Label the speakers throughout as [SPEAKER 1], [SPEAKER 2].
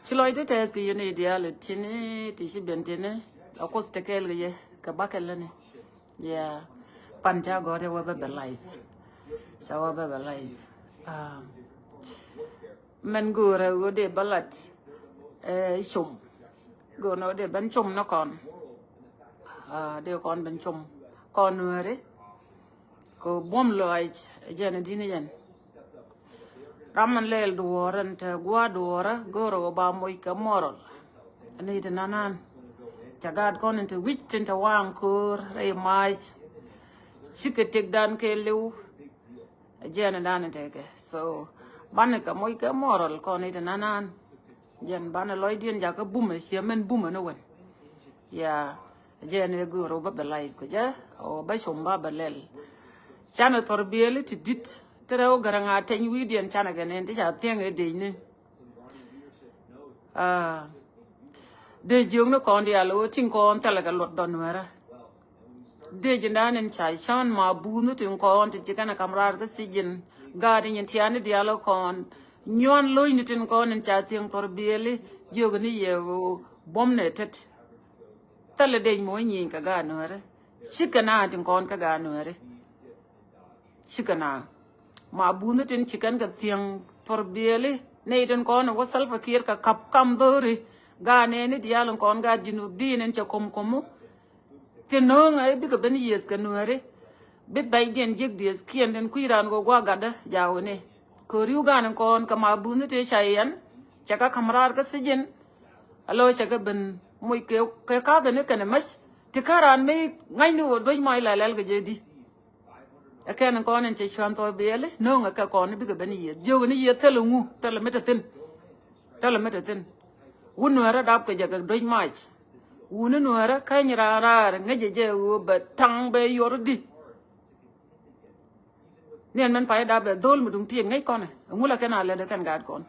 [SPEAKER 1] Chiloi de test ki yene ideal tini tishi bentene akos tekel ye ka bakelene ya panja gore wa be life sawa be life men gore wo de balat chum go no de ben chum no kon de kon ben chum kon nuere ko bom loy jene dini yen raman lel duoran te gwa duora goro ba moy ka morol ani de nanan jagad kon into wich tinte wang kur re mai chiketek dan ke lew jene dan tege so ban ka moy ka morol kon ite nanan jen ban loy dien ja ka bume men bume no wen ya jene goro ba belay ko ja o ba shomba belel chana torbieli ti dit Tero garanga ten widian chana ganen ti cha tiang e de ni de jung no kon dia lo tin kon tala ga lot don wera de jindanen chai chan ma bu no tin kon ti kana kamrar ga sijin gadi nyen tiane dia lo kon nyon lo ni tin kon en cha tiang tor bieli jogni ye bom ne tet tala de mo nyin ka ga no wera shikana tin kon ka ga no wera shikana ma bunu tin chicken ka tiang for bieli ne den kon wo salfa kir ka kap kam dori ga ne ni dialon kon ga jinu binen cha kom komu tinong ai bi ka ben yes ka nuare bi bay den jig des kien den kuiran go gwa gada jawne ko riu ga nan kon ka ma bunu te shayan cha ka kamrar ka sijin alo cha ka ben muy ke ka ga ne kana mas tikaran me ngai nu do mai la lal ga jedi akan kon en che chanto bele no nga ka kon bi ga bani ye jo ni ye telu ngu telu metatin wunu ara dab ka jaga doj mach wunu nu ara kan ra nga je wo ba tang be yordi nen man pa da be dol mu dum tie ngai kon ngula kana le kan gad kon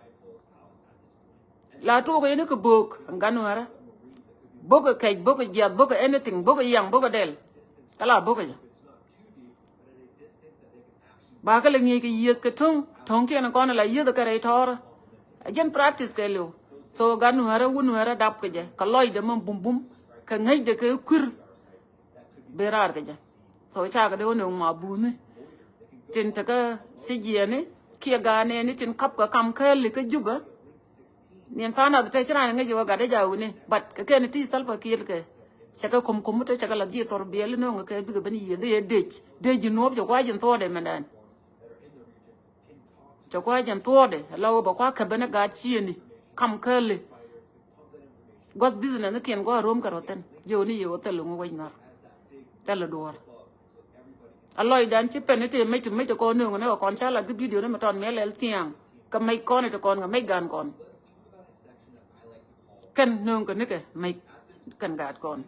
[SPEAKER 1] la to ko ni ko bok nganu ara bok ka bok ja bok anything bok yang bok del kala bok ja ba ka lengi ke yes ke thong ke na kon la ye da kare tor jen practice ke lo so ganu hara wunu hara dap ke je ka loy de mum bum ka ngai de ke kur berar ke je so cha ka de wono ma bu ni tin ta ka sijene ke ga ne ni tin kap ka kam ke li ke juga nien fa na ta chira ngai je wa ga de ja wuni bat ke ni ti sal pa kir ke chaka kom ta chaka la di tor biel no nga ke bi ga bani ye de ji no je kwa jin to de mendan cho qua jam tuode lawo ba kwa kabana ga chieni kam kale got business ne ken go rom karoten joni yo telu ngo waynar telu dor aloy dan ci penete metu ko no ne ko chala gi video ne ma ton melel tiang ka mai kon to kon nga mai gan kon ken no ko ne ke mai kan gat kon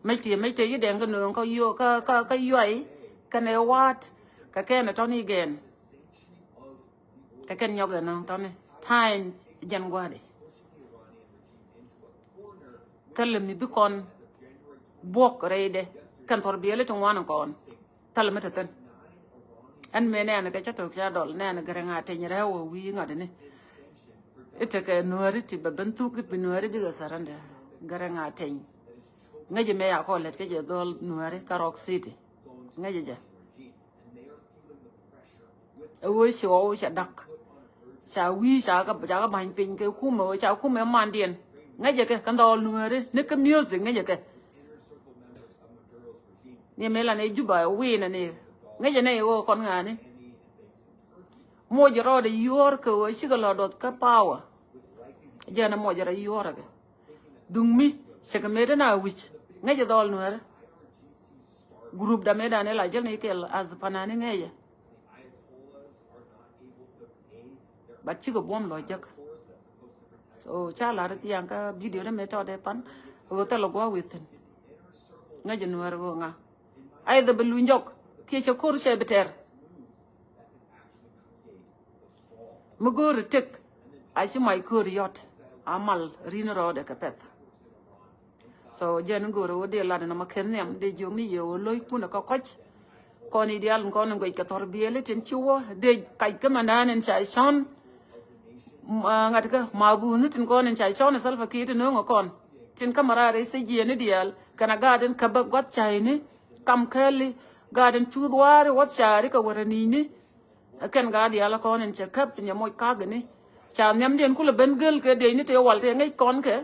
[SPEAKER 1] mai te yi den ga no ko yo ka yo ai ka ne wat ka ken to ni gen ken nyoga no tone time jan gwade kala mi bi kon bok reide kan tor biele to wana kon tal meta tan an me ne an ka chato cha dol ne an garanga te nyara wo wi ngade ne ite ke nuari ti baban tu ki nuari bi ga saranda garanga te ngaje me ya ko let ke je dol nuari karok city ngaje ja wo shi wo sha dak cha wi cha ga ban pin ke ku mo cha ku me man dien nga je ke kan dol nuere ne ke music nga je ke ni me la ne juba wi na ne nga je ne wo kon nga ne mo je ro de yor ke wo shi ga lo dot ka power je na mo je ra yor ke dung mi se ke me na wi nga je dol nuere group da me da ne la je ne ke az panani nga je but chigo bom lo jak so cha la ri yang ka video ne meto de pan o ta lo go within nga je nuer go nga ai de belu njok ke che kor che beter mu gor tek ai si mai kor yot amal rin ro de ka pet so je n gor o de la na ma ken nem de jom ni yo loy ku na ka koch ko ni dial ko ngo ka tor biele ten chiwo de kai ka manan en chai son ngatka mabu nitin kon en chai chon salfa kit no ngokon tin kamara re se ji ne dial kana garden kaba got chai ni kam kali garden chudware wat chari ka warani ni ken ga dial kon en chekap nya moy kagni cha nyam den kula ben gel ke de ni te wal te ngai kon ke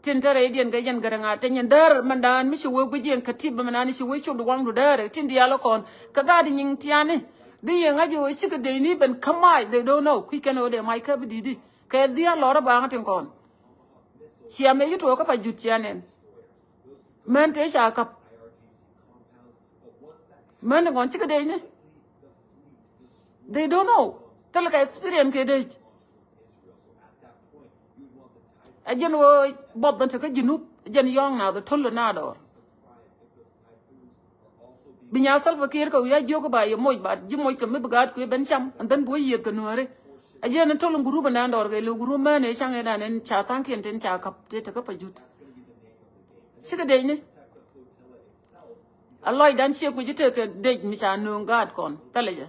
[SPEAKER 1] tin tare dien ga yen garanga te nyen dar mandan mi shi wo gujien katib manani shi wo chu du wang du dare tin dial kon ka ga di nying tiane di yenga jo chi ke de ni ben kamai they don't know ki ken o de mai ka bi di ke dia lora ba ngatin kon chia me yuto ka pa jutianen men te sha ka men ngon chi ke de ni they don't know tell ka experience ke de ajen wo bob dan ka jinu ajen yong na the toll na do binya salfa kir ka ya jogo ba ye moy ba ji moy ka me bagat ku ben cham andan boy ye ka nuare ajen toll guru ba na ndor ga lo guru ma ne chang da nen cha tan ken ten cha kap te ta ka pa jut siga de ni aloy dan sie ku jite ka de mi cha no gad kon taleje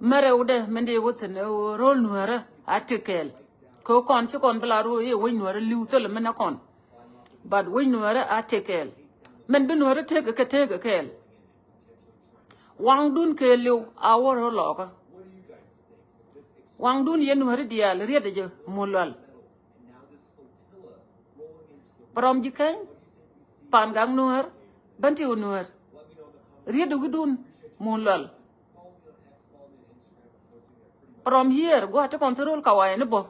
[SPEAKER 1] mare ude mende woten rol nuare article ko kon ci kon bla ro ye woy nuare liw tole mena kon bad woy nuare article men bi nuare tege ke tege kel wang dun ke liw aworo loka wang dun ye nuare dial riede je molal prom ji ken pan gang nuar banti nuar riede gudun molal prom here go ta control kawai ne bo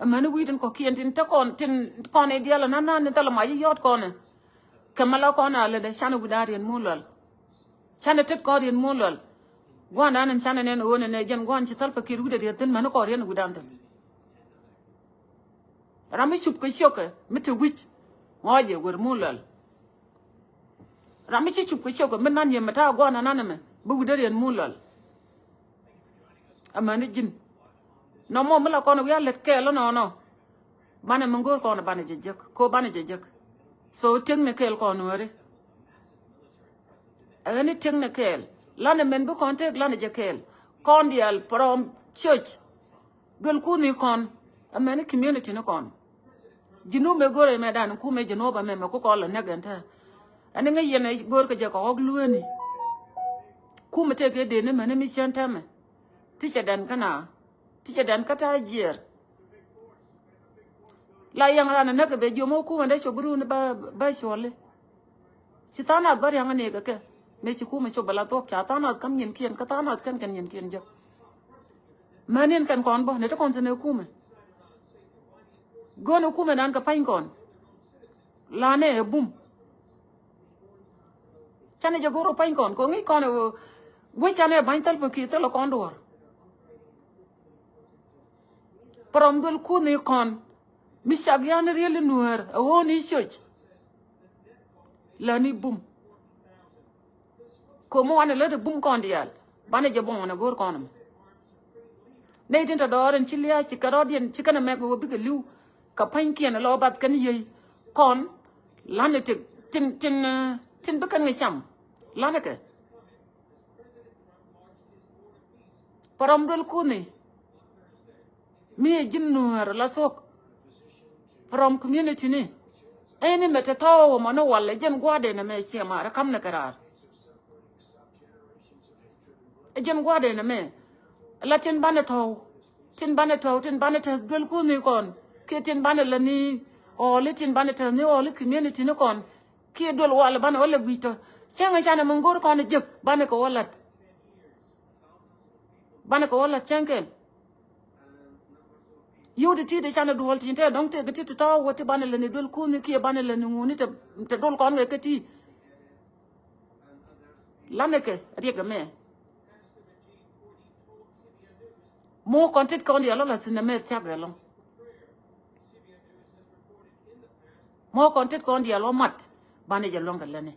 [SPEAKER 1] amana witin ko kientin ta kon tin kon e diala nana ne tala ma yot kon kamala kon ala de chana gudarien mulal chana tet ko rien mulal gwana nan chana ne wona ne jen gwan ci talpa ki rude de tin man ko rien gudantan rami chup ko shoka mete wich ngoje wer mulal rami ci chup ko shoka men nan yemata gwana nan me bu gudarien mulal amana jin no mo mala kono ya let ke lo no bana mangor kono bana jejek ko bana jejek so technical kono wari ani technical lana men bu kontek lana jekel kondial from church dol kuni kon amani community no kon jinu me gore me dan ku me jino ba me ko ko la neganta ani nga yene gor ko je ko oglueni ku me tege de ne mane mi chanta me ticha dan kana ticha dan kata jer la yang rana naga be jomo ku wanda chobru ne ba shole sitana bar yang ne ga ke me chi ku me chobala to kya tana kam nyen kien kata na kan nyen kien je manen kan kon bo ne to kon ne ku me gono ku me dan ka pain kon la ne bum chane je goro pain kon ko ngi kon we chane bain tal po ki to lo kon dor prom dul ku ni kon mi shagyan riel nuer woni shoch lani bum ko mo wane le bum kon dial bane je bon na gor konam ne tinta doren chilia ci karodien ci kana me go biga liw ka pankien lo bat kan yey kon lane tin bekan ngi cham lane ke prom dul ku ni mi jinnuer la sok from community ni eni metatawo mano wala jen gwade na me chema ra kam na karar jen gwade na me la tin bane to gel ku ni kon ke tin bane la ni o le tin bane to ni o le community ni kon ke dol wala bane wala gwito chenga chana mungor kon jep bane ko wala chenkel yodi ti de chana dol tin te donc te gati to woti banale ni dol ku ni ki banale ni nguni te dol kon ga kati laneke riga me mo kontit kon ya la tin me thiabe lo mo kontit kon ya lo mat bane je longa lene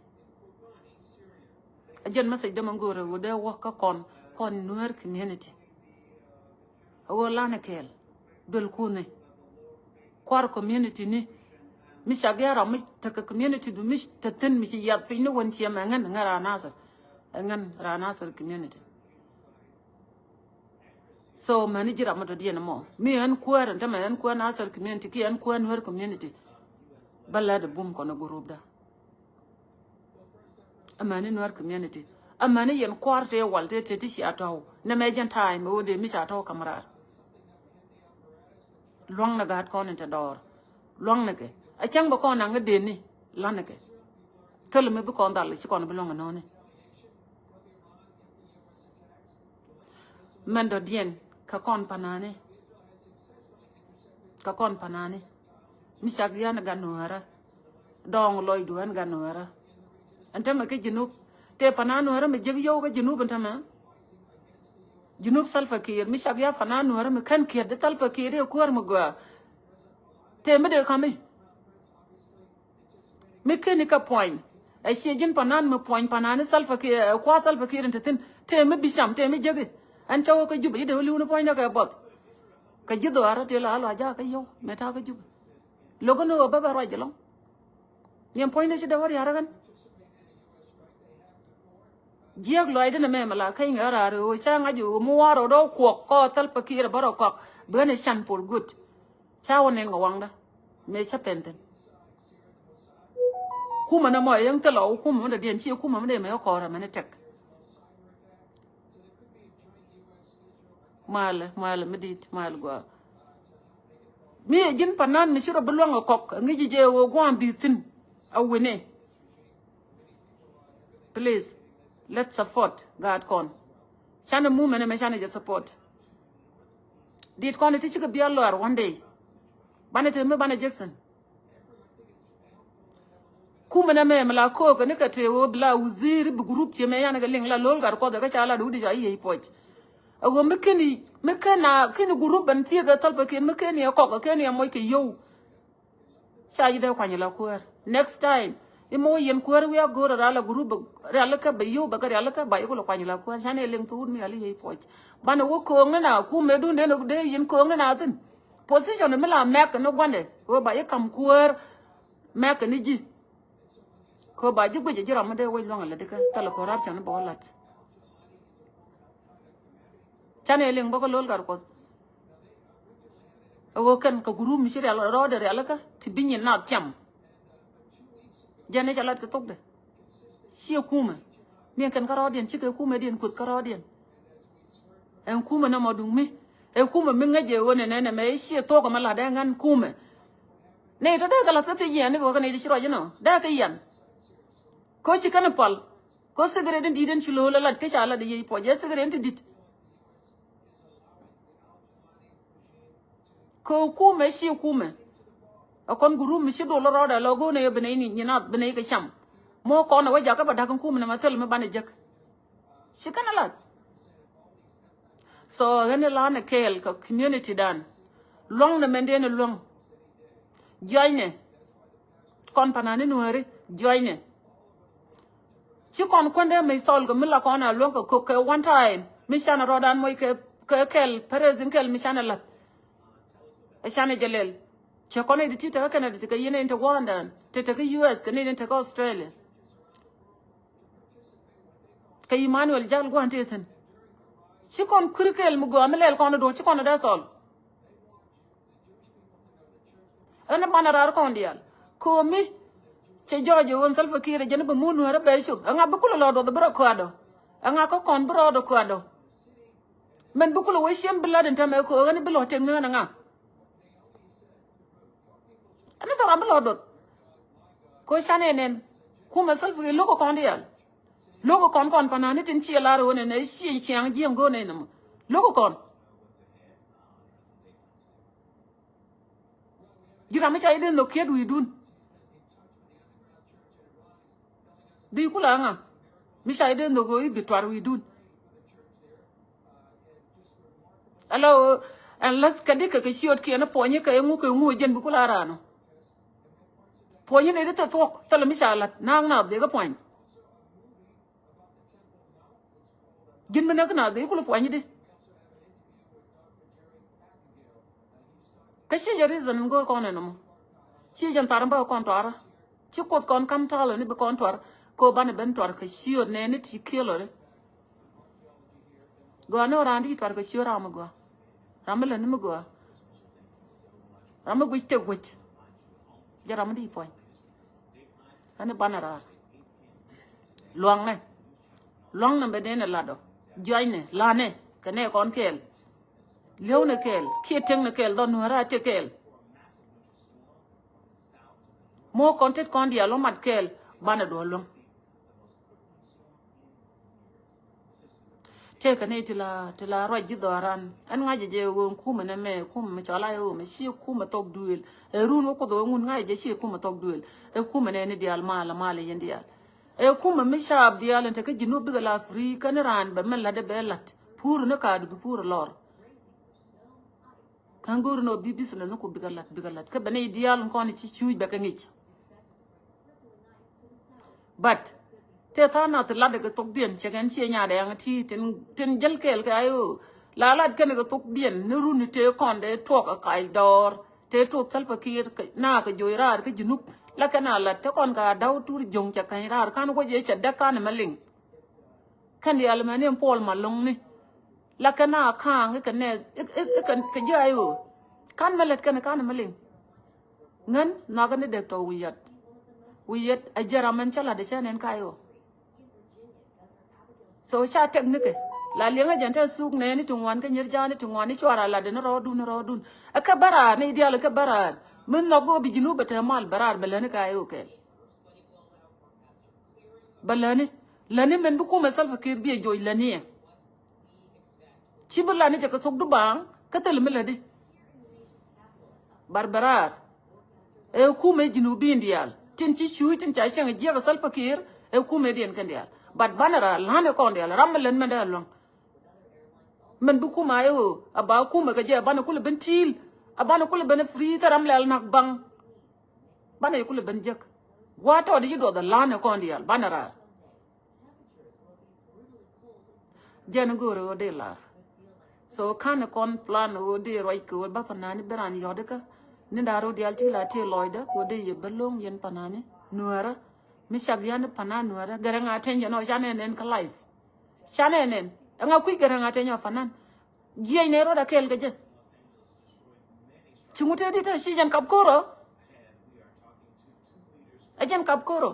[SPEAKER 1] ajen ma de mangore wo de wo ka kon nuer community wo lanekel dol kune kwar community ni mi shagera mi ta community du mi taten mi ya pin won ci ma ngan ngara nasar community So mani jira mo to dien mo. Mi an kwar anta ma an kwar nasar community ki an kwar nwer community. Balla da boom kono group da. Amani nwer community. Amani yen kwar te walte te ti ato. Na mejan time o de mi ato kamrar. Long na gat kon into door. Long na ke. A chang ba kon nga de ni lan ke. Tell me bu kon dal ci kon belong no ni. Mendo dien ka kon panane. Ka kon panane. Mi sagriana ganuara. Dong loy duan ganuara. Anta ma ke junub te panano hara me jeg yo ga junub anta ma. Junub salfa kir mi sagya fanano hara me kan kir de talfa kir e kuar mo gwa. Te me de kame. Me ke ni ka point. Ai sie jin panan me point panane salfa kir kwa salfa kir anta tin te me bisham te me jege. An chawo ka jubi de lu no point ka bot. Ka jido ara te la ja ka yo me ta ka jubi. Logo no baba ra jelo. Yem point ne ci da war yara gan. Jiag loy de na me mala kai ngara ro cha nga ju mu waro do ko ko tal pakira baro ko bene shan for good cha wone nga wangda me cha penten kuma na mo yang talo kuma da den chi kuma me me ko ra me tek mal medit mal go mi jin panan mi shiro bulwa ko ngi je wo go am bitin awene please. Let's support God con. Chana movement me chana just support. Did con teach you be a lawyer one day. Banete me Bana Jackson. Kumana me mala ko ka nika te wo bla uziri bu group te me yana ga ling la lol gar ko da ka chala du di jayi poch. Ago me kana kini group ban tie ga talpa ken me keni ko ka keni moy ke yo. Cha yi da kwanya la ko. Next time imo yen kuar we go ra la group ra ka be yo ba ka ra ka ba yo ko kwani la ko chane leng tu mi ali he poch bana wo ko na ku me du ne no de yen ko na tin position me la mek no gwande wo ba ye kam kuar mek ni ji ko ba ji guje jira mo de wo long la de ka tala ko rap chan bo lat chane leng ba ko lol gar ko wo kan ka group mi shira ro de ra ka ti binyin na tiam jane chalat ke tok de sie kuma mien kan karodien chike kuma dien kut karodien en kuma na modung mi e kuma mi ngaje wona ne me sie to ko mala da ngan kuma ne to de kala tete yen ne ko ne di chiro jino da ka yen ko chikana pal ko segere den diden chilo la lat ke chala de yi po je segere enti dit ko kuma sie kuma akon guru mi shi do lo roda logo ne bene ni nyina bene ka sham mo ko na waja ka bada kan ku mi na matel me bane jak shi kana lat so gane la na kel ka community dan long na mende ne long joine kon panane nuare joine ci kon konde me stol go mi la ko na long ko one time mi shana rodan moy ke kel prezin kel mi shana lat e shana jelel che kono di tita kana di ka yene into Rwanda te ka US ka ne into Australia ka Emmanuel jal go ante ten ci kon kurkel mu go amelel kono do ci kono da sol ana bana rar ko ndial ko mi che jojo won salfa kire jene ba munu ra be shu anga bu kulo do bro ko ado anga ko kon bro do ko ado men bu kulo we shem bladen tame ko ngani bilo ten ngana nga ana to ramlo do ko shane nen kuma salfa logo kon ndial logo kon panani tin chi la ro ne ne shi chiang jiem go ne no logo kon gira me chai den lo ked wi dun di kula nga mi chai den lo go i bitwar wi dun alo unless kadika ke shiot ke na ponye ke ngu jen bu kula rano ponye ne de tok tala mi chalat na de ga point gin mena kana de ko poani de kashi ya reason ngor ko neno ci jan taram ba kon tora ci ko kon kam talo ni be kon tor ko bane ben tor ka shiyo ne ni ti kilo re go no randi tor ka shiyo ram go ramala ni mugwa ramu gwite gwit ja ramu di point ane banara luang ne bedene lado joine lane kane kon kel lew ne kel kieteng ne kel don nuara te kel mo kontet kon dia lo mat kel bana do long te kane tila ro jidoran an ngaje je won kuma ne me kuma me chala yo me shi kuma tok duel e run ko do ngun ngaje shi kuma tok duel e kuma ne ni dial mala mala yendial e kuma me shab dial ente ke jinu biga la afrika ne ran be mel la de belat pour ne ka du pour lor kangur no bibis na no ko biga lat ke bane dial ko ni ci ciuj be ka ngi but te ta na te la de ko tok bien che gan che nya de yang ti tin jel kel ka ayo la lat ke ne ko tok bien ne runi te konde tok ka ai dor te tok sal pa kir na ka joirar ke jinu la kana la te kon ka daw tur jong cha kan rar kan ko je cha da kan maling kan di almanium pol malong ni la kana khang ke ne kan ke je ayo kan malet kan maling ngan na kan de to wiyat ajara man chala de chanen kayo so cha technique la lenga jante suk ne ni tungwan ke nyirja ni tungwan ni chwara la de no rodun aka bara ni ideal ka bara min no go bi jinu bata mal barar balani kayo ke balani lani men bu ko masal fakir bi joy lani ci balani je ka sok du bang ka tel mi ladi barbarar e ku me jinu bi indial tin ci chuy tin cha shang je ka sal fakir e ku me den kan dial bat banara lane kon dial ramalen men dal long men bu ku ma yo aba ku me ka je bana ku le bentil abana ku le ben free taram lal nak bang bana ku le ben jek wato di do da lane kon dial banara jen goro de la so kan kon plan o de roi ko ba panani berani yodeka ni daro dial ti la te loida ko de ye belong yen panani nuara mi shagyan pana nuara garanga tenje no jane nen ka life chane nen nga ku garanga tenyo fanan giye ne ro da kel gaje chimute di ta shi jan kapkoro ajan kapkoro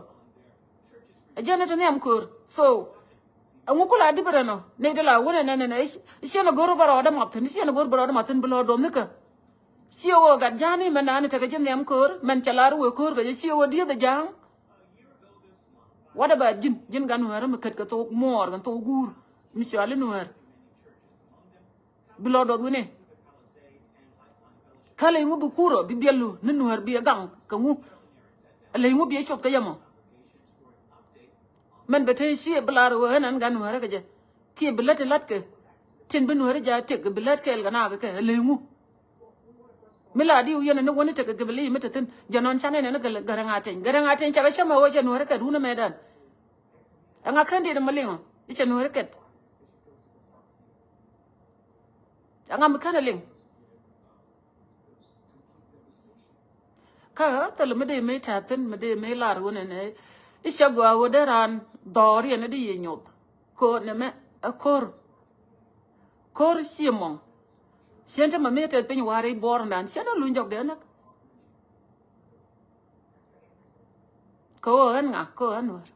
[SPEAKER 1] ajan to nem kur so angu kula di berano ne de la wona ne shi na goro baro da matin shi na goro baro da matin bulo do nika shi wo ga jani manani ta gaje nem kur man chalaru wo kur ga shi wo di da jang wada ba jin gan wara ma kat ka to mor gan to gur mi shi ala nuwer bulo do ne kala ngu bu kuro bi belu ne nuwer bi gang ka ngu ala ngu bi chot ka yamo man bete shi blaro hanan gan wara ga je ki bilate lat ke tin bin wara ja tek bilat ke el gana ga ke ala ngu miladi u yana ne woni tek ga bili mita tin janon chane ne ga garanga ten cha ga shama wo je nuwer ka runa medan anga kandi de malingo icha nuwer ket anga mkana ling ka tele mede me taten mede me lar wona ne isha gwa wodaran dori ne di yenyot ko ne me kor simon siente ma me tet pen wari bor nan sieno lunjok de nak ko an nga ko anwar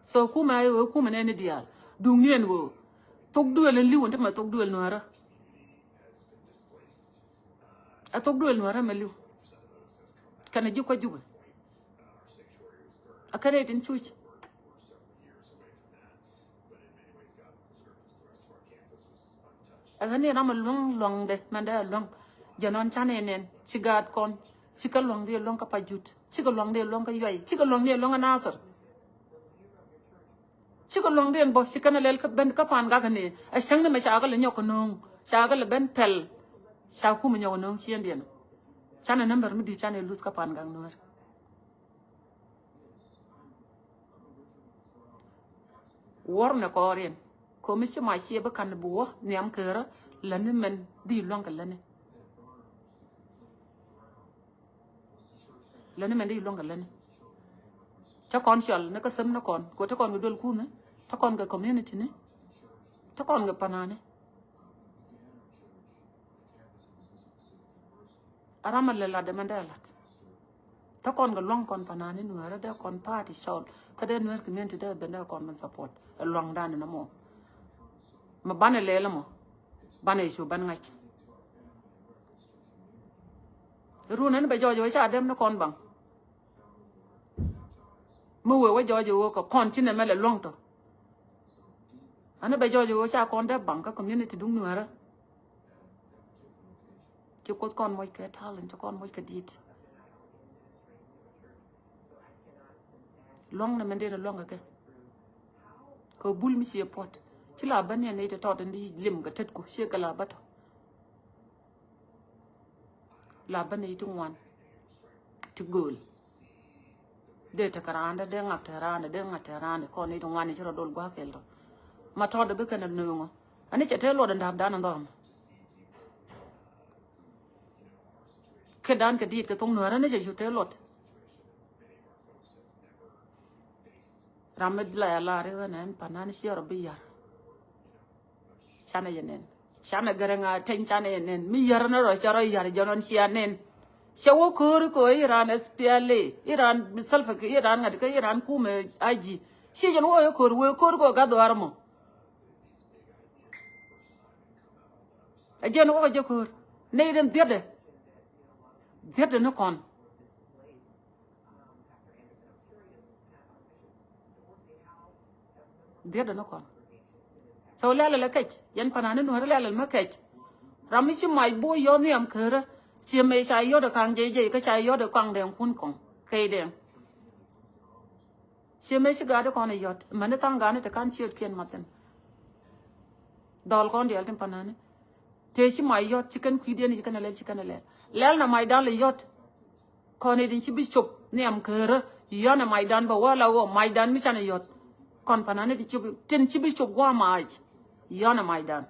[SPEAKER 1] so kuma yo kuma ne dial dungien wo tok duel liwon ta ma tok duel noara a tok duel noara ma liw kana ji ko juga akare tin chuch agane na ma long de manda long janon chane nen sigat kon sikal long de long ka pajut sikal long de long ka yoy sikal long de long nasar sikal long de bo sikana lel ka ben ka pan ga ne a sang ne ma sha ga le nyok nong sha ga le ben pel sha ku ma nyok nong chien den chane number mi di chane lut ka pan gang nuer war ne ko ren ko mi ma sie ba kan bo ne am kera lan men di long ka lan men di long ka lan ta kon chal ne ka sem na kon ko ta kon dol ku ne ta kon ga community ne ta kon ga panane arama le la de mandelat ta kon ga long kon panani nu ara da kon party show ka de nu community da benda kon man support long dan na mo ma bane le la mo bane shu ban ngach ru nan ba jojo cha dem na kon bang mu we wa jojo ko kon chin na mele long to ana ba jojo cha kon da bang ka community dung nu ara ci ko kon moy ke talent kon moy ke dit long na mende na long ke ko bul mi ci pot ci la ban ne te to ndi lim ga tet ko ci ka la bato la ban ne tu wan ti gol de ta karanda de ngata randa ko ni to wan ci ro dol gwa kel do ma to de be kana nungo ani ci te lo da ndab dan ndorm ke dan ke dit ke tong no ra ne ci te lot ramad la la re nan panan si ro bi yar chana yenen chana garanga ten chana yenen mi yar na ro charo yar jonon si anen shawo ko iran SPLA iran salfa ke iran ngad ke iran kume aji si jon wo ko ga do armo ajen wo je ko ne dem dede no kon dede no kon so la kech yan panane no la ma kech rami si mai bo yo ni am kera chi me cha yo de kang je ka cha yo de kang den kun kong kai den chi me si ga de kon yot mane tang ga ne te kan chi ken maten dol kon de alten panane te si mai yot chicken kwiden chicken le lel na mai dan le yot kon edin chi bishop ni am kera yo na mai dan ba wala wo mai dan mi cha ne yot kon panane di chubi tin chi bishop gwa mai yo na mai dan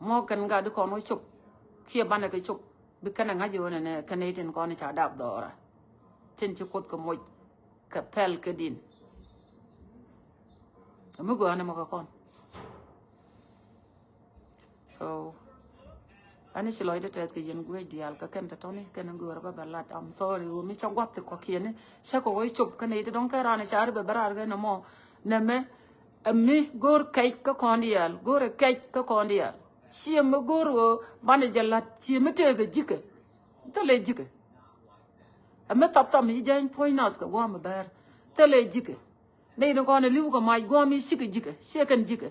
[SPEAKER 1] mo kan ga du kon wo chup kia bana ke chup bi kana nga jo ne Canadian kon cha dab dora tin chi kot ko mo ka pel ke din mu go na mo ka kon so ani si loide tet ke yen gwe dial ka ken ta toni ken ngor ba balat am sorry o mi cha gwat ko kiene cha ko wo chup kan ite don ka rana char be barar ga na mo na me mi gor kai ka kondial gor kai ka kondial si me gor wo bana jalat si me te ga jike to le jike me tap tam yi jan poinas ka wa me bar to le jike ne no kon liu ko mai go mi si ka jike si kan jike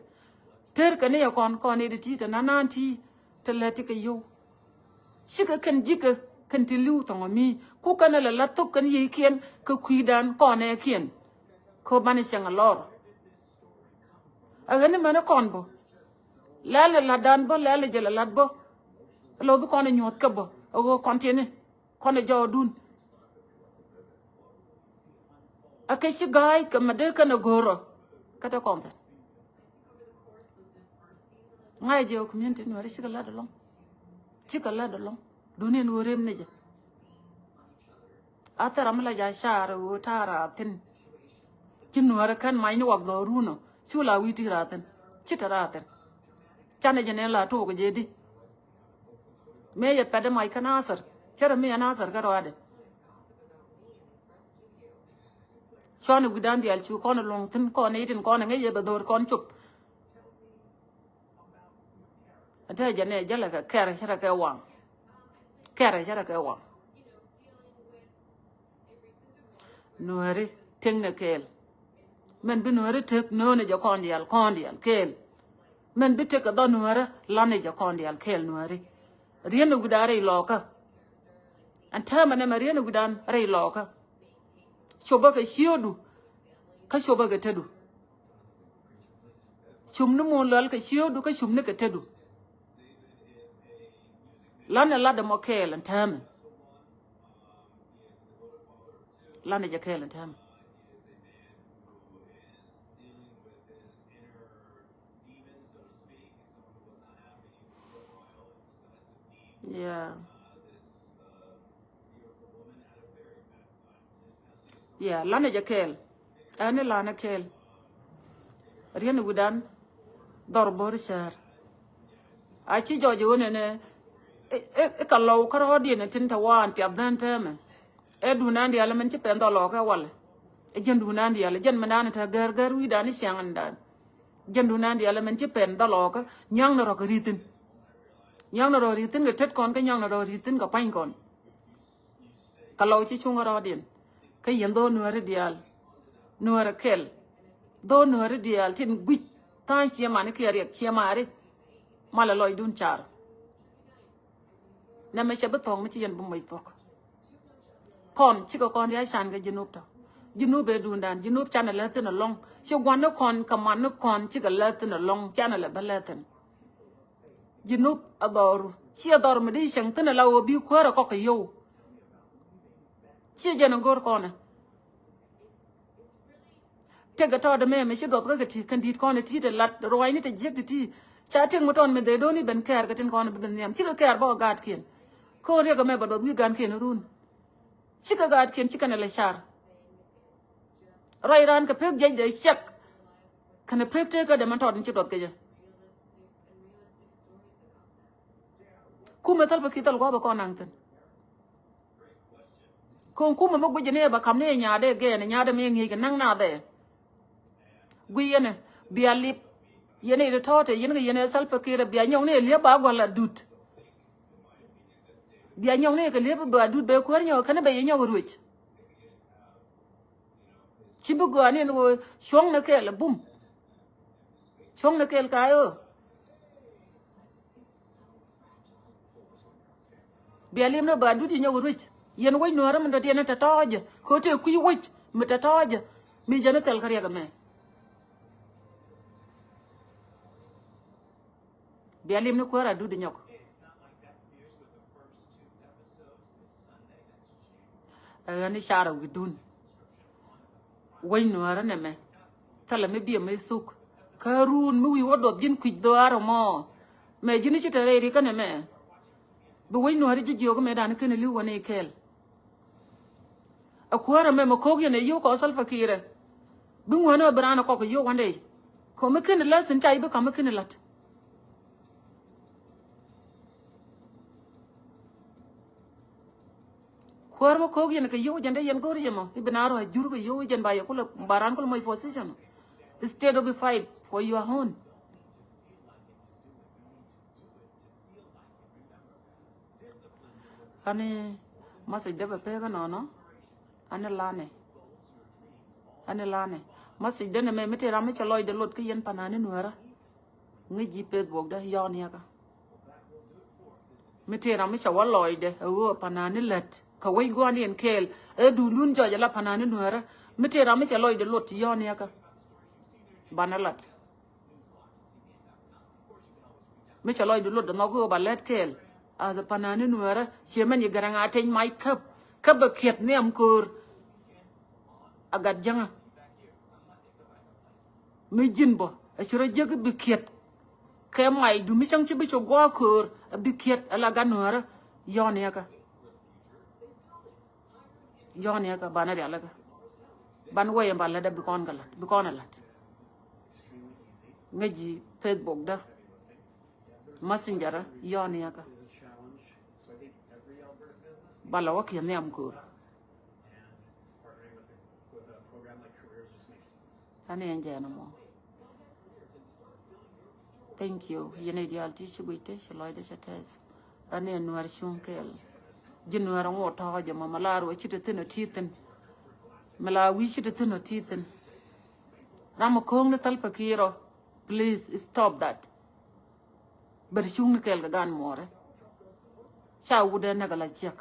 [SPEAKER 1] ter ka ne ya kon ite ti ta nananti te leti ke yo sika kan jika kan ti liu tongo mi ku kana la lato kan yi kien ka kuidan ko ne kien ko bani senga lor agane mana kon bo lala la dan bo lala jela lat bo lo bi ko ne nyot ka bo o kontine ko ne jodun akashi gai ka made kana goro kata konta ngai je community no rishika la dolong chika la dolong dunin worem ne je atara mala ja shara o tara tin jinwara kan mai ni wak do runo chula witi raten chita raten chane je ne la to go je di me ye pede mai kanasar chara me anasar garwade shone gudan di alchu kono long tin kono itin kono ngai ye bador kon chup ata jane jala ka kere chara ka wang nuari tengne kel men bi nuari tek none ja kondial kel men bi tek da nuari lane ja kondial kel nuari rieno gudare loka anta mane marieno gudan re loka choba ka hiodu ka choba ga tedu chumnu mo lal ka hiodu ka chumne ka tedu lana la de mokel and tam lana jakel and tam yeah lana jakel ani lana kel rienu gudan dorbor shar a chi jo jo ne e ka lo ka ro di ne tin ta wan ti abdan ta me e du nan di ala men chi pen do lo ka wal e jen du nan di ala jen manan ta gar wi da ni siang dan jen du nan di ala men chi pen do lo ka nyang na ro ka ritin nyang na ro ritin ga tet kon ka nyang na ro ritin ka pain kon ka lo chi chung ro din ka yen do nuar dial nuar kel do nuar dial tin gwi ta chi ma ne ke riek chi ma ri mala loy dun char na me shabu tong mi chi yen bu mai tok kon chi ko kon ya shan ga jinup ta jinup be dun dan jinup chan la tin long chi gwan no kon ka man no kon chi ga la tin long chan la ba la tin jinup ador chi ador mi di shang tin la o bi ko ra ko ka yo chi jen ngor kon te ga to de me shi dot ga ti kan dit kon ti de lat roi ni te jek ti cha ting mo ton me de do ni ben ker ga tin kon ben nyam chi ga ker bo gat kin ko re ga me ba do wi gan kin run chi ga gat kin chi kan la shar rai ran ka pek je de shek kan pek te ga de man ton chi dot ga je ku me tal ba ki tal go ba kon nang tin ko ku me mo gu je ne ba kam ne nya de ge ne nya de me ngi ga nang na de gwi yene bia lip yene de tote yene yene sal pa kira bia nyong ne le ba gwala dut bia nyong ne ke le ba dut be ko nyo kana be nyo ruch chibu go ani no shong na ke la bum shong na ke ka yo bia lim no ba dut nyo ruch yen wo no ram ndo tene ta toje ko te ku wuch mi ta toje mi jana tel kariya ga me bia lim no ko ra dut nyok ani shara widun way no ara ne me tala me bia me suk karun mi wi wodot jin kwij do ara mo me jini ci tare ri kan me bu way no ari ji jogo me dan kan li woni kel akwara me mo kogye ne yo ko sal fakire bu ngono brana ko ko yo wande ko me kan la sin chai bu kam kan lat kwar mo kogye ne ko yo jande yen gor yemo ibnaro jur ko yo jen ba yo ko baran ko moy position instead of fight for your own ani masaj de pe ga no ani lane masaj de ne me mete ram cha loy de lot ko yen panane nuara ngi ji pe bog da yon ya ka mete ram cha waloy de o panane let ka way gwani en kel e du lun joja la panane nuara mete ram cha loy de lot yon ya ka banalat me cha loy de lot de no go balet kel a da panane nuara chemen ye garanga ten mai kap ba kiet ne am kur agat janga mi jinbo a chiro jeg bi kiet ke mai du mi chang chi bi cho go kur bi kiet ala ganuara yon ya ka bana ya la ka ban woye mballa da bi kon galat bi kon alat ngaji facebook da messenger yon ya ka bala wak ne am kur ane enjana mo thank you yene dial ti chibite shloy de chates ane nuar shunkel jinwar ngo to je mama laro chite tino titen mala wi chite tino titen ram ko ne talpa kiro please stop that ber shung kel ga gan more cha wude na gala chek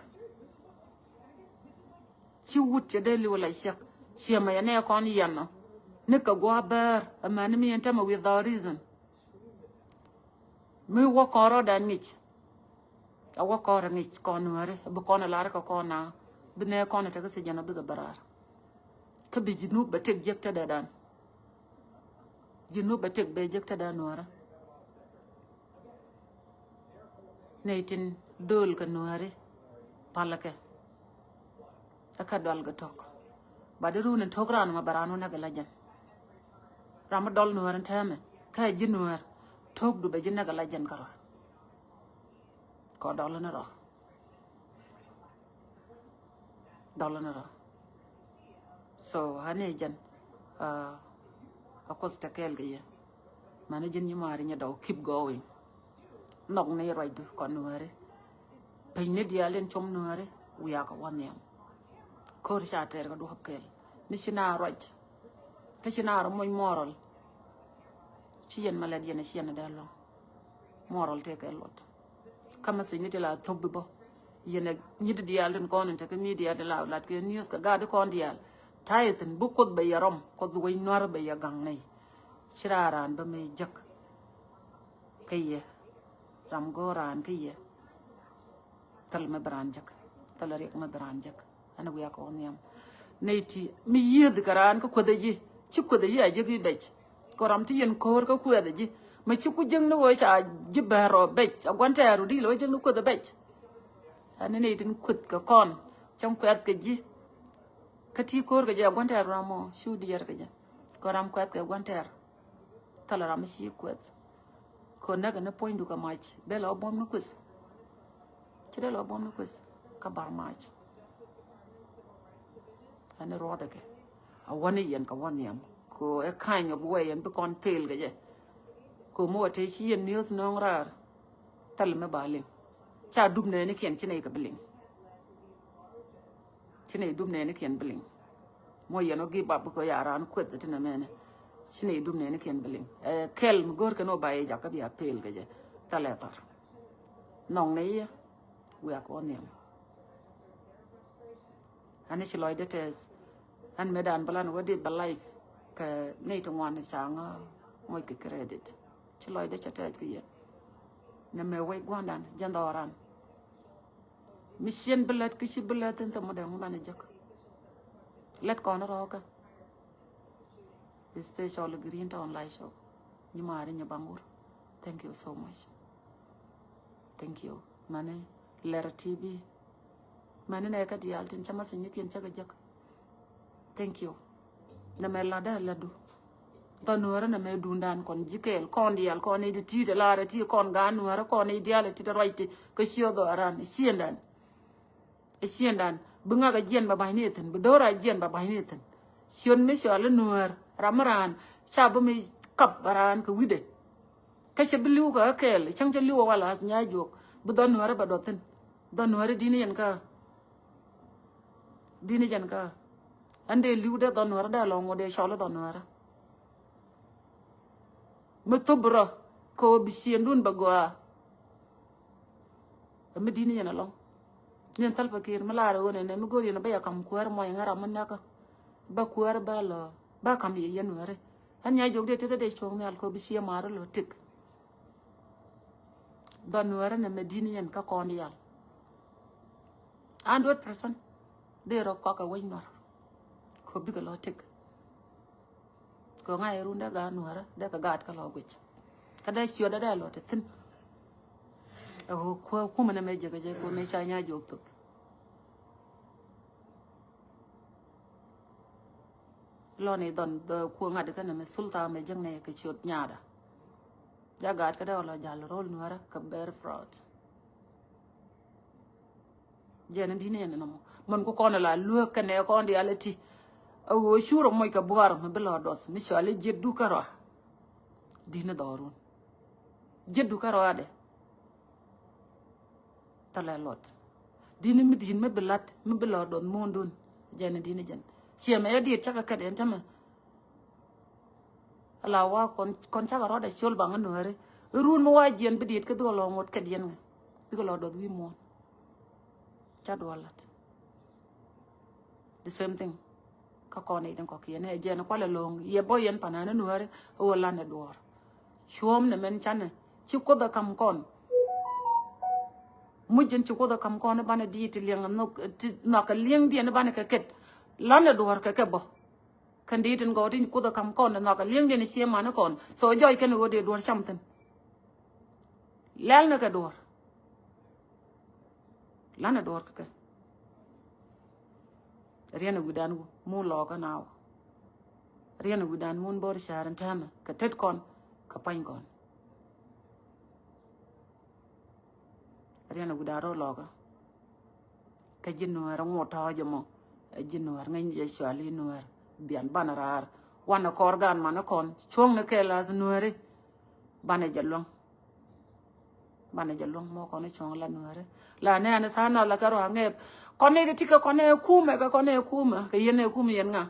[SPEAKER 1] chi wut je de li wala chek shema yane kon yanno nika gwa ber amani mi enta ma without reason mi wakoro da nich a wakoro nich konware bu kona lar ko kona bine kona ta kase jana biga barar ka bi jinu ba tek jekta da dan jinu ba tek be jekta da nora neitin dol ka nore palake aka dol ga tok ba de runen tokran ma barano na galajan rama dol nuar tame ka jinuar tok du be jinna galajan karo có đó là nó rồi đó là nó rồi so hane jan akos takel ge mana jan ni mari nya daw keep going nok ne right kon nuare payne dialen chom nuare wiya ka wanyam ko risha ter ga do hapkel misina right kachina moy moral ci yen malad yen ci yen dalo moral te ke lot kama se niti la tobbi bo yen nyidi dialen kon te ke media de la lat ke news ka gade kon dial tayeten bu ko be yarom ko du way nor be ya gang nay chiraran ba me jak kayye ram goran kayye tal me branjak tal rek me branjak ana wiya ko nyam neyti mi yed garan ko kodaji ci kodaji a jegi becc ko ram ti yen kor ko kodaji ma ci ku jeng no wo cha jibaro becc a gonta yaru di lo jeng ko da becc ana neytin kut ka kon cham ko at ka ji kati kor ga ja gonta yaru ramo shudi yar ga ja ko ram ko at ka gonta yar tal ram shi kwet ko naga na point du ka mach be lo bom no kus ci de lo bom no kus ka bar mach ana roda ke a wani yen ka wani yam ko e kind of way and be kon pel ga je ko mo te chi yen news no rar tal me balin cha dum ne ni ken chine ka bilin chine dum ne ni ken bilin mo yen o gi bab ko yaran ko de tina mene chine dum ne ni ken bilin kel m gor ke no baye ja ka bi a pel ga je talatar nong ne ya we ko ni ani chi loy de tes an medan balan wadi life ka nei to ngwan changa moy ke credit ci loy de chata ki ye na me way gwandan jandoran mission belat ki ci belat en tam de ngban jak let ko na roka special green town live show ni mari ni bangur thank you so much thank you mane ler tv mane ne ka dial tin chama sin ken chaga jak thank you na me la da la du tanora na me dundan kon jikel kon dial kon e ti de la ti kon ga nuara kon e dial ti de right ko shio do aran siendan bunga ga jen ba bai neten bu dora jen ba bai neten sion me sho la nuar ramran cha bu mi kap baran ko wide ka se bilu ga kel chang che liwa wala nya jok bu don nuara ba doten don nuara dini yen ka dini jan ka ande liuda don nuara da lo ngode shola don nuara metobro ko bisiendun bagwa medini yana long nyen talpa kir malara wona ne mugori na baya kam kuar mo ngara manaka ba kuar ba lo ba kam ye yanware anya jogde tete de chong ne alko bisia maro lo tik banware na medini yan ka kon yal 100% de ro ko ka waynor ko biga lo tik ko ngai runda ga nuara de ka gat ka lo gwich ka da chiyo da lo te tin o ko mana me jega je ko me chanya jog to lo ni don ko ngad ka na me sulta me jeng ne ka chiot nyaada ja gat ka da lo jal rol nuara ka ber fraud jena dine ne no mon ko kono la lu ka ne ko ndi alati o shuro moy ka buar me belo dos mi shale jeddu karo dina dorun jeddu karo ade tala lot dina mi din me belat me belo don mondun jena dina jen siema ya di chaka ka den tama ala wa kon chaka roda shol banga nuare run mo wa jen bi dit ka do lo ngot ka den bi ko lo do wi mo cha do lat the same thing ka kone den ko kiene jen ko le long ye boyen panana nuare o la ne dor chom ne men chane chi ko da kam kon mujjen chi ko da kam kon bana di ti leng no ka leng di ne bana ka ket la ne dor ka ke bo kan di tin go tin ko da kam kon no ka leng di ne sie mana kon so joy ken go de dor chamten lal ne ka dor la ne dor ka riana gudan mu lo ka naw riana gudan mun bor sharan tama ka tet kon ka pain kon riana gudaro loga ka jinnuar ngota jamo jinnuar ngai je shali nuar bian banarar wana korgan mana kon chong na kelas nuare bana jalong mo kon chong la nuare la ne ana sana la karo nge kone de tika kone kuma ka yene kuma yen nga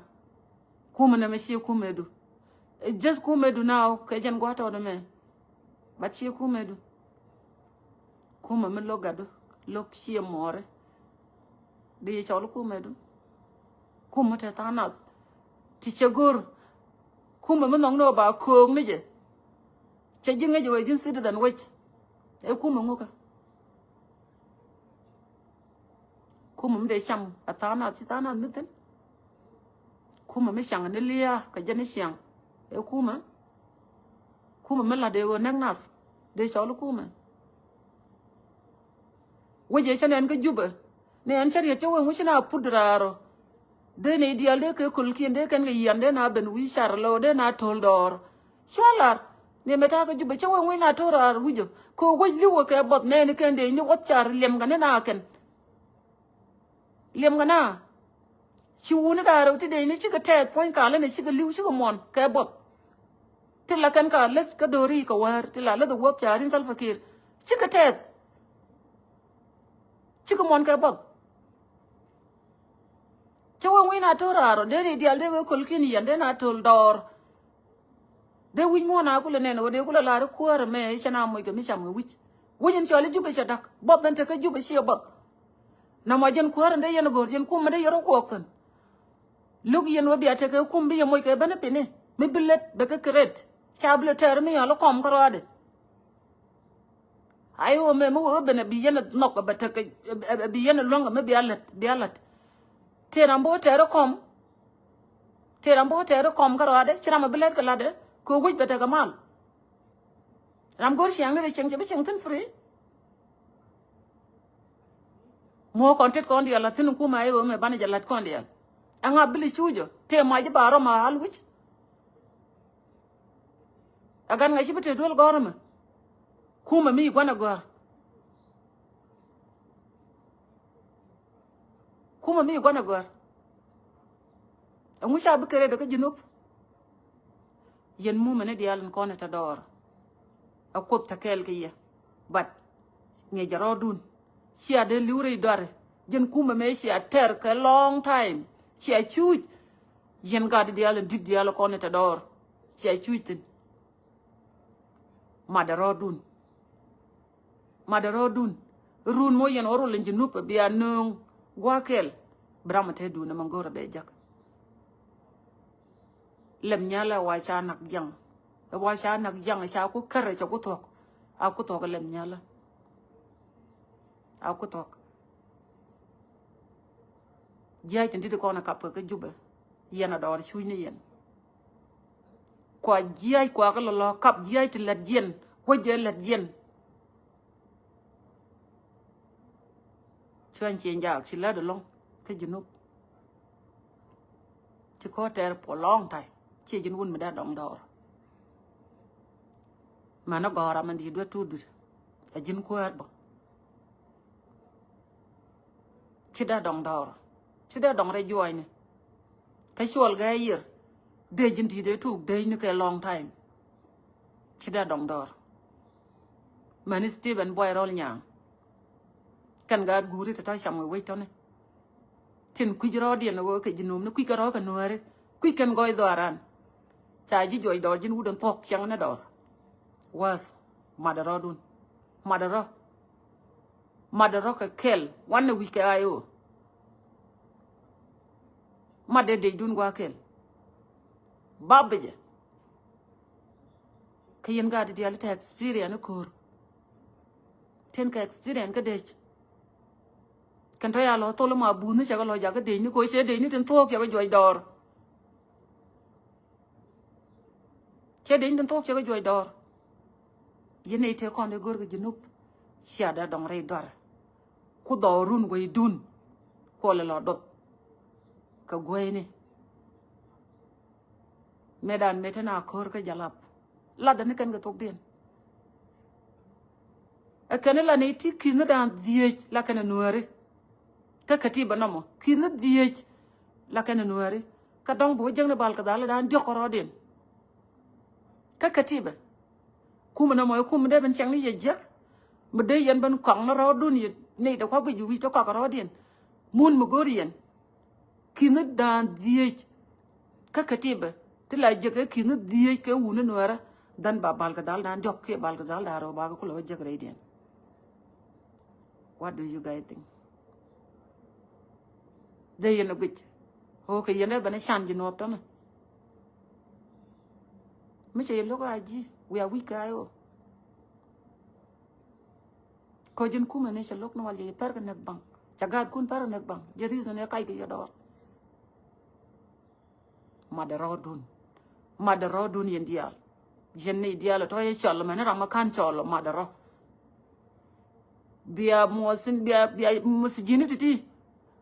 [SPEAKER 1] kuma na meshi kuma du just kuma du now ka jan gwata wada me bachi kuma du kuma me logado lok shi more de chawlo kuma du kuma ta tana ti chagur kuma me nong no ba ko mi je che jinga je we jin sidu dan wech e kuma ngoka kuma me de sham atana ti tana miten kuma me shang ne lia ka jani shang e kuma me la de wo nang nas de chawlo kuma weje chanen ka juba ne an chariya chawo mushina pudraro de ne dial de ke kulkin de kan yan de na ben wi charlo de na toldor shalar ne meta ka juba chawo wi na torar wujo ko wajli wo ke bot ne ne kan de ni wat char lem ga ne na kan lem ga na chu ne da ro ti de ni chi ka te point ka le ne chi ka liu chi ka mon ke bot ti la kan ka les ka dori ka war ti la the wat charin sal fakir chi ka te chi ka mon ke bot chawo wi na toraro de ne dial de ko kulkin yan de na tol dor de win mo na kula ne no de kula la ko ar me chana mo ga mi cham wich win chole juba shadak bob dan te ka juba shi bob na ma jen ko ar de yen gor jen kum de yoro ko kan lug yen wo biate ka kum bi mo ke bana pene mi billet be ka kret chable ter mi yalo kom karade ayo me mo bena bi yen nok ba te ka bi yen longa me bialat terambo tere kom karade chirama billet ka lade ko wuj beta ka mal ram gor siang ne cheng be cheng tin free mo kontet kon dia latin ku mai o me bana jalat kon dia anga bili chujo te ma je baro ma alwich agan nga shibete dol gorma kuma mi gwana gor kuma mi gwana gor musha bukere da ka jinup yen mu mene dial ko na ta dor akop ta kel ke ye bat nge jaro dun sia de liure dore jen kuma me sia ter ka long time sia chu yen ga dial di dial ko na ta dor sia chu tin madaro dun run mo yen oro len jinup biya nung wakel bramate du na mangora be jak lem nyala wa cha nak yang cha ku kare cha ku tok a ku tok lem nyala a ku tok jay tin ti ko na kap ka juba yana dor chui ni yen kwa jay kwa ka lo kap jay ti lat yen ko je lat yen chuan chen jak si la de long ka jinup ti ko ter for long time chi jin wun me da dong dor mana gora man di do tudu a jin ko arbo chi da dong re joy ni ka shol ga yir de jin ti de tu de ni ka long time chi da dong dor mani Stephen boy rol nyang kan ga guri ta sham we to ne tin ku jiro de no ka jinum ne ku ka ro ka nuare ku kan goy doran cha ji joy dor jin wudon tok chang na dor was madaro ka kel wanne wi ka ayo madde de dun gwa kel babbe ka yen ga de alta experience ko ten ka experience ka de kan ta ya lo to lo ma bu ni cha ga lo ja ga de ni ko se de ni ten tok ya ga joy dor che de ni ten tok cha ga joy dor yene te kon de gor ga jinup sia da dong re dor ku do run go dun ko le lo do ka goyne medan metena kor ka jalap la da ni kan ga tok den akene la ne ti kinu dan diej la kana nuari ka katiba namo kinu diej la kana nuari ka dong bo jeng ne bal ka dala dan jokoro den ka katiba kuma na mo kuma de ben chang ni ye jak mà đây yên bên quảng nó rõ đun nhiệt này đâu có bị dụ cho cả rõ điện muốn mà gori yên khi nó đàn diệt các cái tiệm thì lại giờ cái khi nó diệt cái u nó nữa dan bà bal cái dal dan dọc cái bal cái dal đaro bà có lối giờ cái điện what do you guys think đây yên nó bị hồ cái yên đó bên sàn gì nộp đó mà mấy chị lúc ai gì we are weak ayo ko jin kuma ne cha lok no wal je per nek bang chagad kun per nek bang je reason ya kai ke yodor madaro dun yen dial jenne dial to ye chol men ram kan chol madaro biya mosin biya musjini titi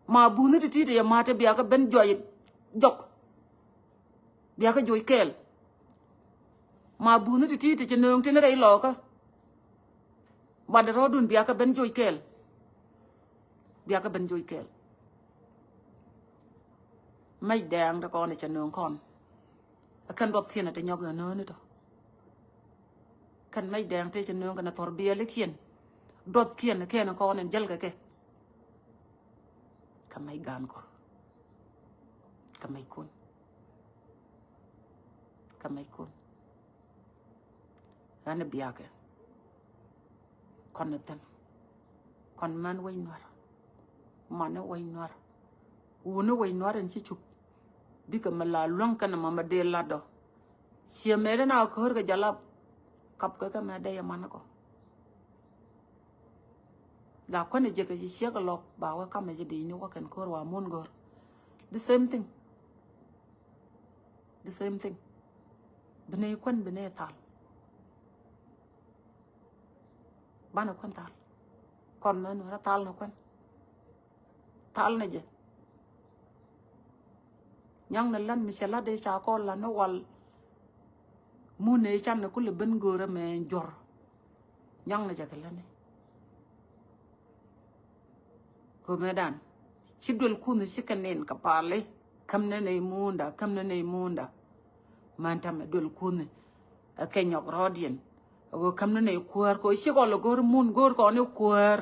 [SPEAKER 1] ma bunu titi te mate biya ka ben joy jok biya ka joy kel ma bunu titi te nong te ne dai lo ka madaro dun biya ka ben joy kel biya ka ben joy kel mai dang da con cha nong con kan dot thiên te nyog na no to kan mai dang te cha nong kana tor biya le kien dot kien ke na con en jel ga ke kamay gan ko kamay kun ana biya ke kon tan kon man way noir man way noir wono way noir en ci chup bi ka mala long kana mama de la do si mere na ko ga jalab kap ka ma de man ko la ko ne je ka ci ga lok ba wa kam je di ni wa kan ko wa mon gor the same thing bene kon bene tal bana kon tal kon man na tal na kon tal na je nyang na lan mi sela de cha ko la no wal mu ne chan na ku le ben gora me jor nyang na je ka lan ko medan sidol kunu sikanen ka pale kam na ne munda manta me dol kunu ke nyok rodien o kam na ne kuar ko si ko lo gor mun gor ko ne kuar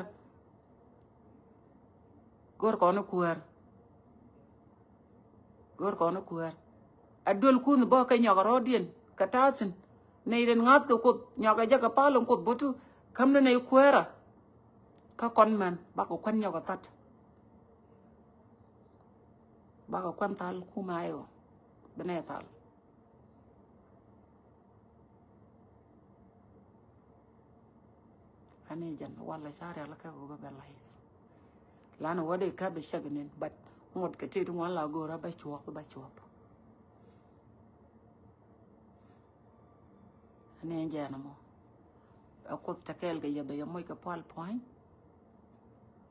[SPEAKER 1] adol kunu ba ke nyok rodien ka tatsin ne den ngat ko nyok ja ka palon ko botu kam na ne kuara ka kon man ba ko kon nyok tat ba ko kon tal kumayo bene tal ane jan wala sare la ka go be life lana wade ka be shagnen but ngot ke te wala go ra ba chuop ane jana mo ko takel ga yabe yamoy ka pal point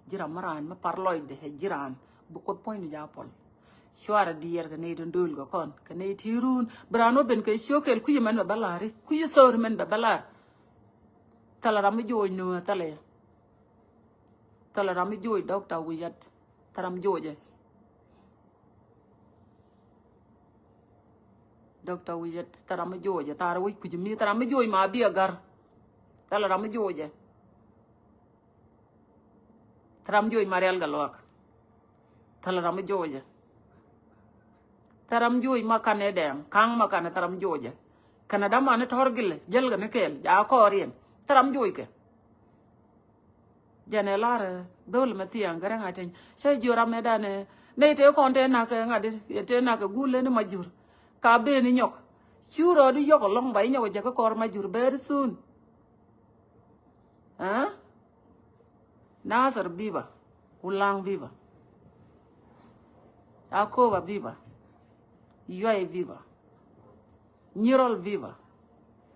[SPEAKER 1] jiram maran ma parloy de jiran bu ko point ja pol shuara dier ga ne don dul ga kon ka ne tirun brano ben ke shokel ku yemen balari ku yisor men balar tala ram joy no tala ram joy doctor wiyat taram joje doctor wiyat taram joje tar wi ku jimi taram joy ma bi agar tala ram joje taram joy marial galwak tala ram joje taram joy makane dem kang makane taram joje kanada mane torgile jelga ne kel ja ko rien taram joy ke janelar dol matiang garang aten se jura medane ne te konte na ke ngade te na ke gule ne majur ka be ni nyok churo di yok long bai nyok je ko kor majur ber sun ha nasar biba ulang biba akoba biba yoy viva Nirol viva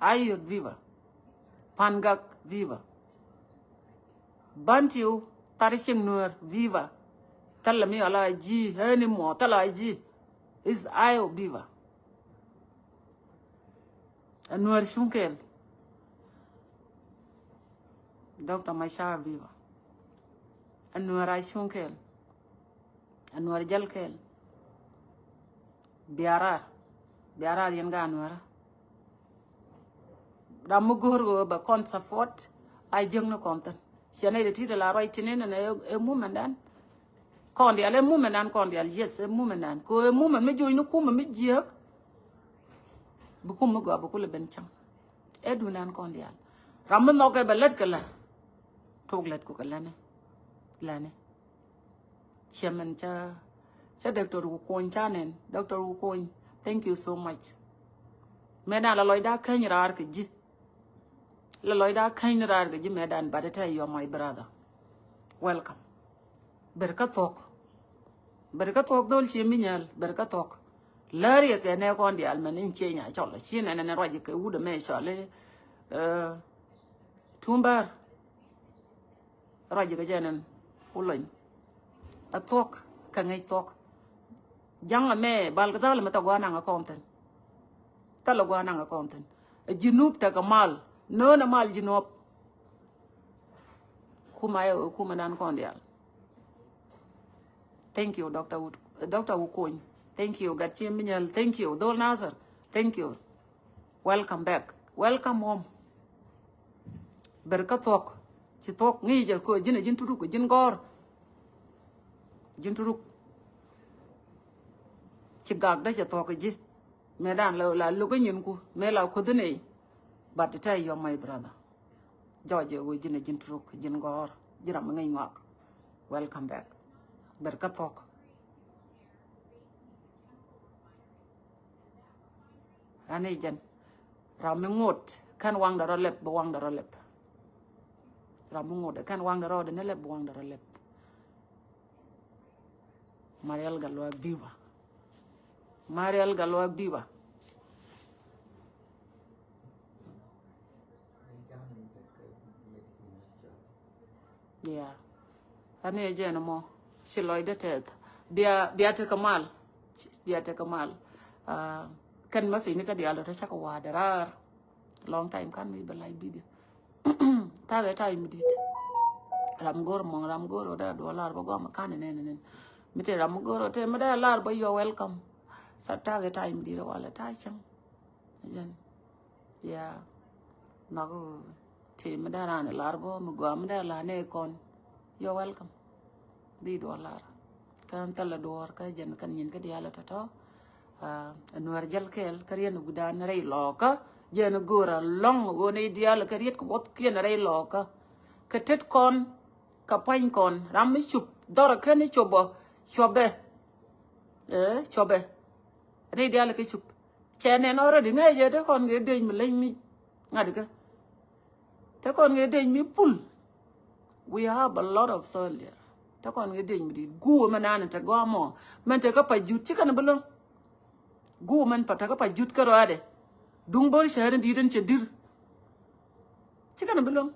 [SPEAKER 1] Ayod viva Pangak viva Bantiu Tarishing Nur viva Talami ala ji anymore tala ji is ayo viva Nur shunkel Dr. Mashar Viva. Anwar Aishunkel. Anwar Jalkel. Biarar. Biarar yen ga Anwar. Ramugurgo ba kon support. I jeng no content. Siane de tita la right tinin and a woman dan. Kondial a woman and kondial. Yes, a woman and. Ko a woman me join no kuma me jek. Bukum go abukule bencham. Edunan kondial. Ramun no ga balet kala. Toglet ko kalane. Lane. Chairman cha Dr. Wukon chanen. Dr. Wukon, thank you so much. Meda la loida kanyra arkaji. La loida kanyra arkaji medan badata you are my brother. Welcome. Berkatok. Berkatok dol chi minyal berkatok. Lari ke ne kon di almen in chenya chola chin and ne roji ke wuda me chole tumbar roji ke janen uloin. A talk kan ngay talk. Jang me bal ka le mata gwana nga konten. Tala gwana nga konten. Junub ta kamal no na mal junub. Kuma nan kondial. Thank you Dr. Wukoin. Thank you Gatchim Minyal. Thank you Dol Nazar. Thank you. Welcome back. Welcome home. Berka talk. Ci talk ngi je ko jina jin tudu ko jin gor. Jin tudu. Ci gag da ci talk ji. Medan la lu ko ñin ko me la ko dene. But tell you my brother. George wo jina jin tudu ko jin gor. Jiram ngay ngak. Welcome back. Berka talk. Ane jan. Ramungot kan wang daro lep bo wang daro lep. Ramungot kan wang daro de ne lep bo wang daro lep. Mariel Galwa Biba. Mariel Galwa Biba. Yeah. Ane jan mo. Siloy de ted. Bia te kamal. Bia te kamal. Kan masih ini kan dialog ta chaka wadarar. Long time kan mi balai video. Taga time dit. Ramgoro da $1 ba goma kan ne. Mite ramgoro te mada lar ba you welcome. Sa taga time dit wala ta chang. Jan. Ya. Nago te mada ran lar ba mu goma da la ne kon. You welcome. Di $1. Kan tala door ka jan kan yin ka dialog ta to. Anwar Jalkel kariyan gudan rey loka jena gora long gone dial kariyat ko bot kien rey loka katet kon kapain kon ram chup dora kan chobo chobe chobe rey dial ke chup chene no re dinga je te kon ge deñ mi lañ mi ngadiga te kon ge deñ mi pul we have a lot of soil here te kon ge deñ mi di gu manana te go mo man te ka pa jut ci kan belon gu man pataka pa jut karo ade dung bor shahar didan che dir chikana belum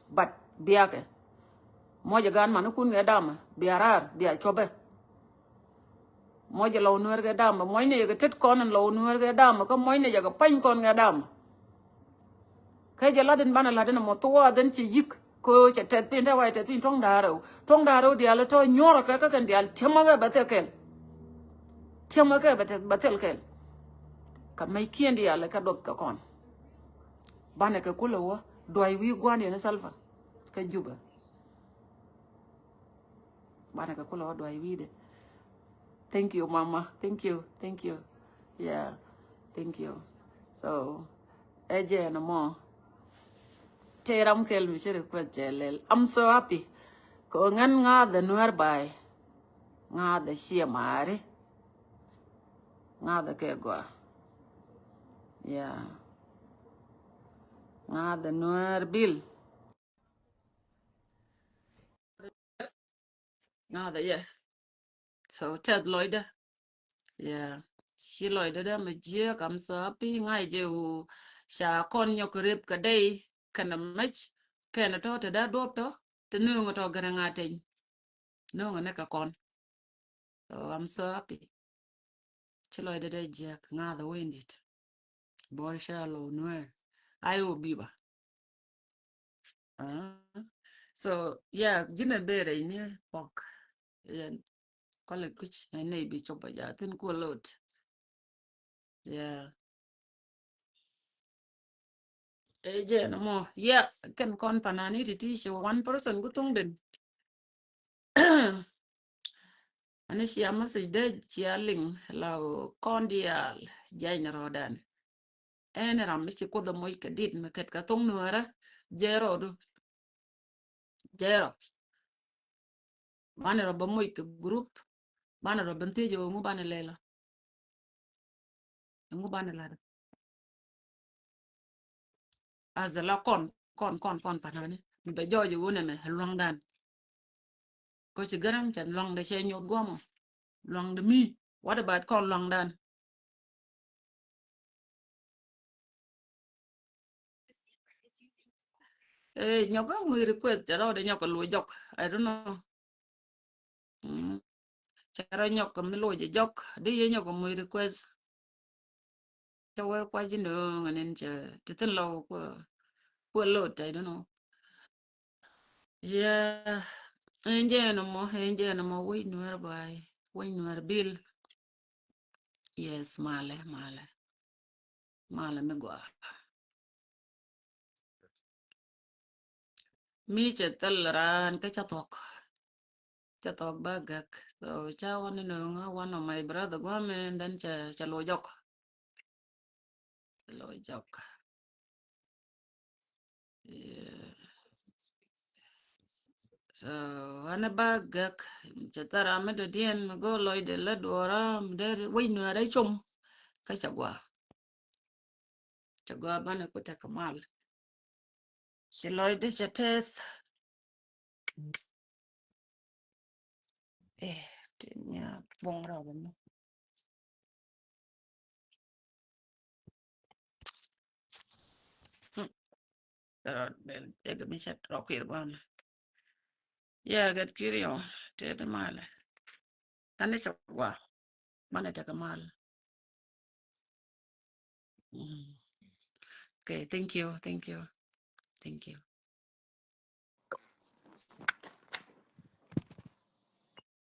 [SPEAKER 1] but biake moja gan man kun ga dama biarar bia chobe moja law nuer ga dama moyne ga tet kon law nuer ga dama ko moyne ga pan kon ga dama kay je laden bana laden mo to waden che yik ko che tet pin ta wai tet pin tong daro dial to nyoro ka kan dial temaga batekel Tiama ka batel kel ka mai kiendi ala ka dot ka kon bana ka kula wa doy wi gwani na salfa ka juba bana ka kula wa doy wi de thank you mama thank you yeah thank you so eje na mo teram kel mi chere ko jelel I'm so happy ko ngan nga the nuer bai nga the shiamare nga the ke go yeah nga the nuer bil nga the yeah so ted loida yeah she loida da me je kam so happy nga je u sha kon yo krep ka dei kana mach kana to te da do to nu to gana nga ten no nga ka kon so I'm so happy she loida da je nga the wind it bor sha lo nuer ayo biba So yeah, jina bere ini pok. Yeah, college kuch ne bi chopa ja tin ko lot. Yeah. Je no mo. Yeah, kan kon panani ti ti show one person gutung den. Ani si ama si de chialing la kondial jay rodan. Ene ram mi ko do moy ka dit me ket ka tung nuara. Jero do. Jero. Bane ro ba moy ka group. Bane ro bante jo ngu bane lela. Ngu bane la. Azala kon panani. Mi be jojo wona me luang dan. Ko ci garang chan long de che nyot gomo. Long de mi. What about kon long dan? Eh, nyoko muy request charo de nyoko lu jok. I don't know. Mm. Charo nyoko mi lu jok. De ye nyoko muy request. Chawe kwa jindo nganen cha. Titin lo po lot. I don't know. Yeah. Enje no mo wait nuer by. Wait nuer bill. Yes, male me gwa. Mi che tel ran ka chatok bagak. So cha one of my brother gwame and then cha lo jok. Yeah. So wana bagak chatara me de dien me go loy de la dora de we no ara chum ka chagwa bana ko ta kamal. Si loy de chates tinya bong ra ba mo. De me chat ro kir ban. Yeah, get kirio te de male. Ane chagwa bana ta kamal. Mm. Okay, thank you. Thank you.